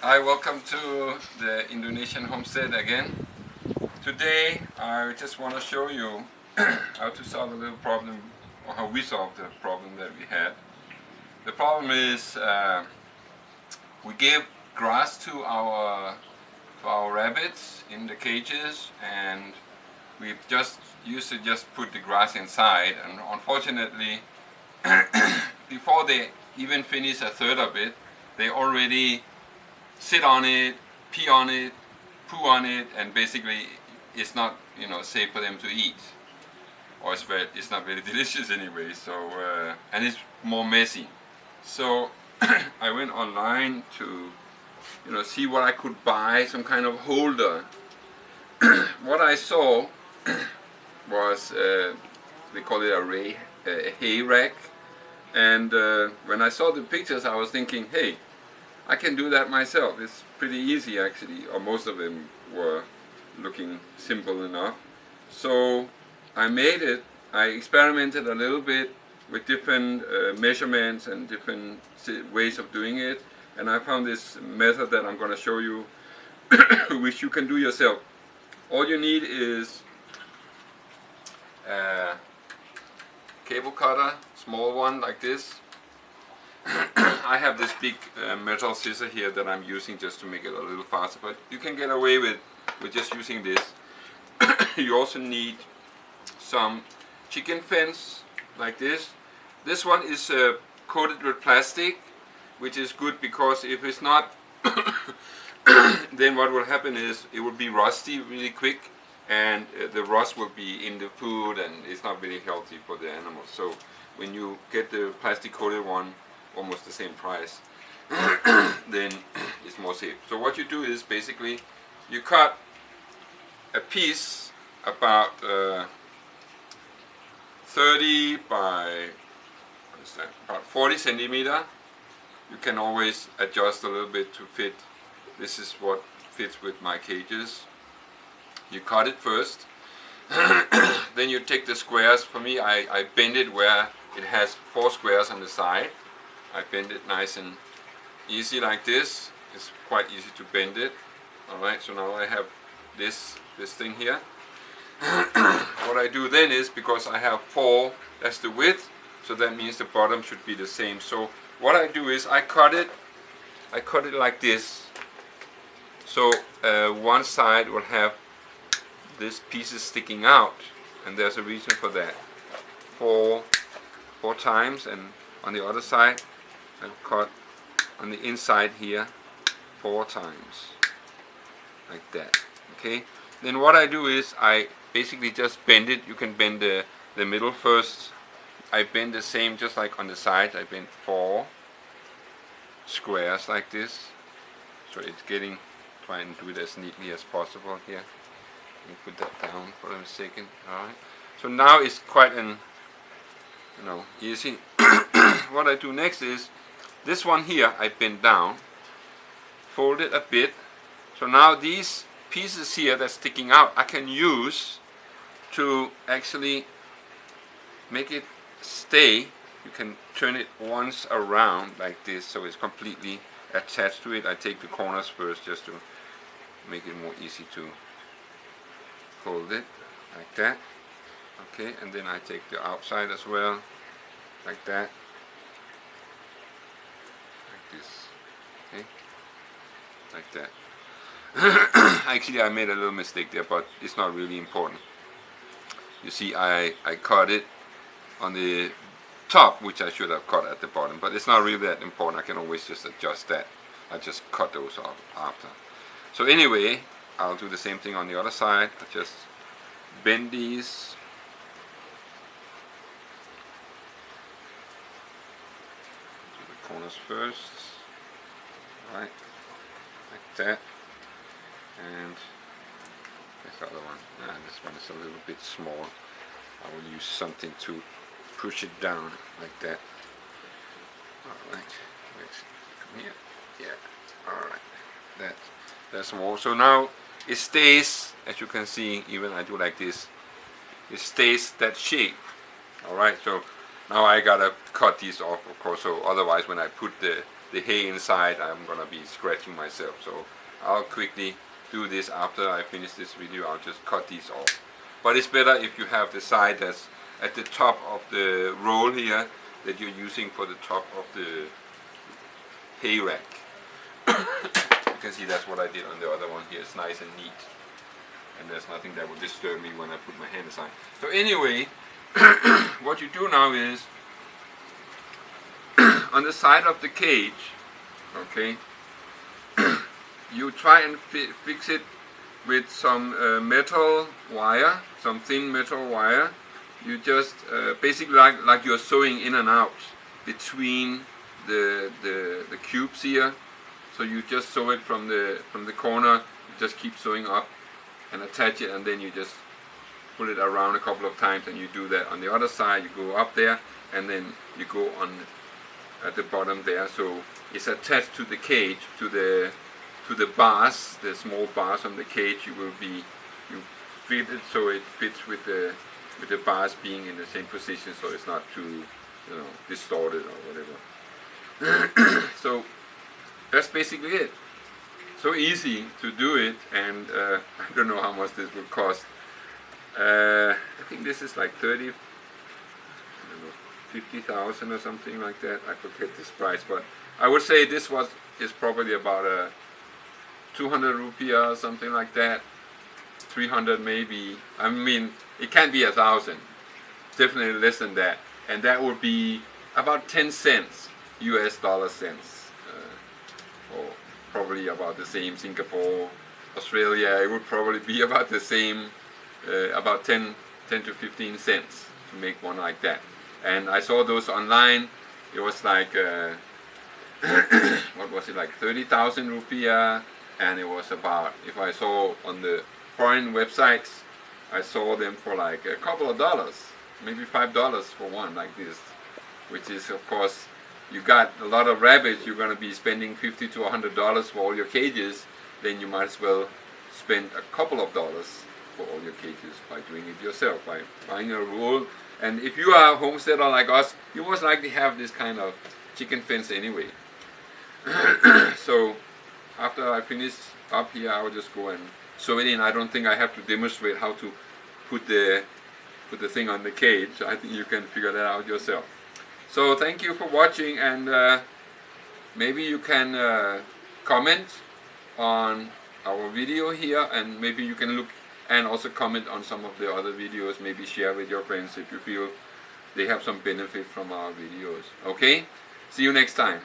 Hi, welcome to the Indonesian homestead again. Today I just want to show you how to solve a little problem, or how we solved the problem that we had. The problem is we gave grass to our rabbits in the cages, and we just used to just put the grass inside, and unfortunately before they even finish a third of it, they already sit on it, pee on it, poo on it, and basically it's not safe for them to eat, or it's not very delicious anyway. So and it's more messy. So I went online to see what I could buy, some kind of holder. What I saw was they call it a hay rack, and when I saw the pictures, I was thinking, hey, I can do that myself. It's pretty easy actually, or most of them were looking simple enough. So I made it. I experimented a little bit with different measurements and different ways of doing it, and I found this method that I'm going to show you, which you can do yourself. All you need is a cable cutter, small one like this. I have this big metal scissor here that I'm using just to make it a little faster, but you can get away with just using this. You also need some chicken fence like this. This one is coated with plastic, which is good because if it's not then what will happen is it will be rusty really quick, and the rust will be in the food, and it's not very healthy for the animals. So when you get the plastic coated one, almost the same price, then it's more safe. So what you do is basically you cut a piece about 30 by about 40 centimeter. You can always adjust a little bit to fit. This is what fits with my cages. You cut it first. Then you take the squares. For me, I bend it where it has 4 squares on the side. I bend it nice and easy like this. It's quite easy to bend it. Alright, so now I have this thing here. What I do then is, because I have 4, that's the width, so that means the bottom should be the same. So what I do is I cut it like this. So one side will have these pieces sticking out, and there's a reason for that. Four times, and on the other side I've cut on the inside here 4 times, like that. Okay. Then what I do is I basically just bend it. You can bend the middle first. I bend the same just like on the side. I bend 4 squares like this. So it's getting, try and do it as neatly as possible here. Let me put that down for a second. Alright. So now it's quite an easy. What I do next is this one here I bend down, fold it a bit. So now these pieces here that's sticking out I can use to actually make it stay. You can turn it once around like this, so it's completely attached to it. I take the corners first just to make it more easy to fold it like that. Okay, and then I take the outside as well, like that, like this. Okay, like that. Actually, I made a little mistake there, but it's not really important. You see, I cut it on the top, which I should have cut at the bottom, but it's not really that important. I can always just adjust that. I just cut those off after. So anyway, I'll do the same thing on the other side. I just bend these. Do the corners first, right, like that. And this other one, this one is a little bit small. I will use something to push it down like that. Alright, come here. Yeah, alright. That's more. So now it stays, as you can see, even I do like this, it stays that shape. Alright, so now I gotta cut these off, of course, so otherwise when I put the the hay inside, I'm gonna be scratching myself. So I'll quickly do this after I finish this video. I'll just cut these off. But it's better if you have the side that's at the top of the roll here that you're using for the top of the hay rack. You can see that's what I did on the other one here. It's nice and neat, and there's nothing that will disturb me when I put my hand aside. So anyway, what you do now is on the side of the cage, okay, you try and fix it with some metal wire, some thin metal wire. You just basically like you're sewing in and out between the cubes here. So you just sew it from the corner. You just keep sewing up and attach it, and then you just pull it around a couple of times, and you do that on the other side. You go up there, and then you go on at the bottom there. So it's attached to the cage, to the bars, the small bars on the cage. You fit it so it fits with the bars being in the same position, so it's not too, distorted or whatever. So that's basically it. So easy to do it, and I don't know how much this will cost. I think this is like 50,000 or something like that. I forget this price, but I would say this is probably about a 200 rupiah or something like that. 300 maybe. I mean, it can't be 1,000. Definitely less than that, and that would be about 10 cents, US dollar cents, or probably about the same. Singapore, Australia, it would probably be about the same, about 10 to 15 cents to make one like that. And I saw those online. It was like what was it, like 30,000 rupiah, and it was about, if I saw on the foreign websites, I saw them for like a couple of dollars, maybe $5 for one like this, which is, of course, you got a lot of rabbits, you're going to be spending $50 to $100 for all your cages, then you might as well spend a couple of dollars for all your cages by doing it yourself, by buying a roll. And if you are a homesteader like us, you most likely have this kind of chicken fence anyway. So after I finish up here, I will just go and sew it in. I don't think I have to demonstrate how to put the thing on the cage. I think you can figure that out yourself. So thank you for watching, and maybe you can comment on our video here, and maybe you can look and also comment on some of the other videos. Maybe share with your friends if you feel they have some benefit from our videos. Okay? See you next time.